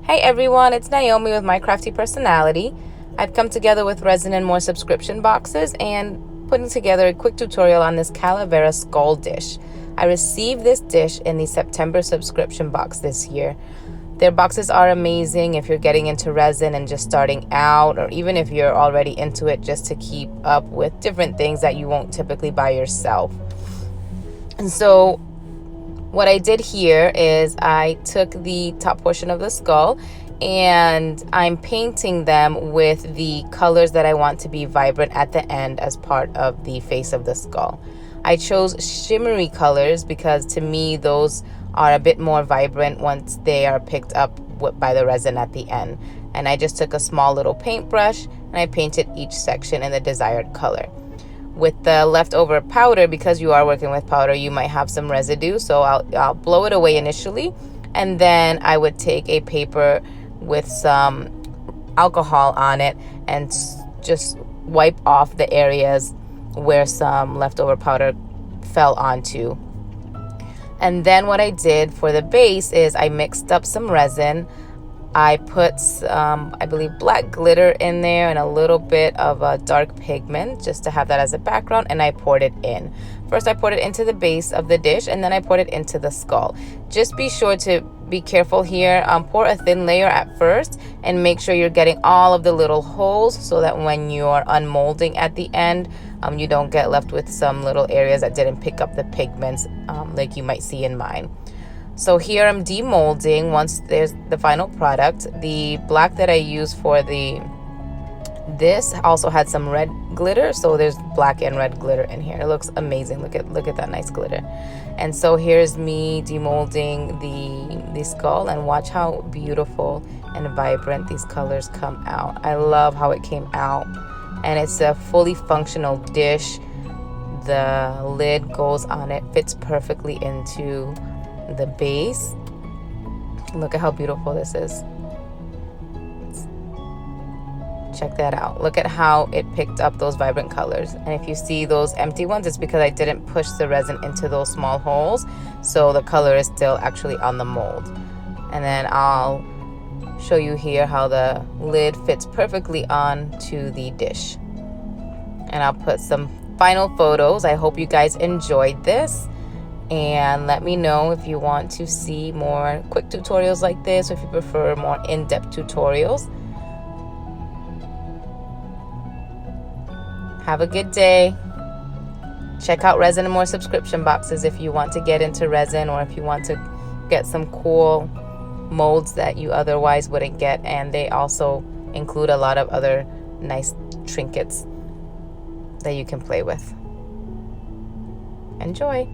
Hey everyone, it's Naomi with My Crafty Personality. I've come together with Resin&More subscription boxes and putting together a quick tutorial on this Calavera skull dish. I received this dish in the September subscription box this year. Their boxes are amazing if you're getting into resin and just starting out, or even if you're already into it, just to keep up with different things that you won't typically buy yourself. And so what I did here is I took the top portion of the skull and I'm painting them with the colors that I want to be vibrant at the end as part of the face of the skull. I chose shimmery colors because to me those are a bit more vibrant once they are picked up by the resin at the end. And I just took a small little paintbrush and I painted each section in the desired color. With the leftover powder, because you are working with powder, you might have some residue, so I'll blow it away initially, and then I would take a paper with some alcohol on it and just wipe off the areas where some leftover powder fell onto. And then what I did for the base is I mixed up some resin. I put I believe black glitter in there and a little bit of a dark pigment just to have that as a background, and I poured it in. First I poured it into the base of the dish and then I poured it into the skull. Just be sure to be careful here. Pour a thin layer at first and make sure you're getting all of the little holes so that when you're unmolding at the end, you don't get left with some little areas that didn't pick up the pigments like you might see in mine. So here I'm demolding once there's the final product. The black that I use for this also had some red glitter, so there's black and red glitter in here. It looks amazing. Look at that nice glitter. And so here's me demolding the skull, and watch how beautiful and vibrant these colors come out. I love how it came out, and it's a fully functional dish. The lid goes on it, fits perfectly into the base. Look at how beautiful this is. Check that out. Look at how it picked up those vibrant colors. And if you see those empty ones, it's because I didn't push the resin into those small holes, so the color is still actually on the mold. And then I'll show you here how the lid fits perfectly onto the dish. And I'll put some final photos. I hope you guys enjoyed this. And let me know if you want to see more quick tutorials like this, or if you prefer more in-depth tutorials. Have a good day. Check out Resin&More subscription boxes if you want to get into resin, or if you want to get some cool molds that you otherwise wouldn't get. And they also include a lot of other nice trinkets that you can play with. Enjoy.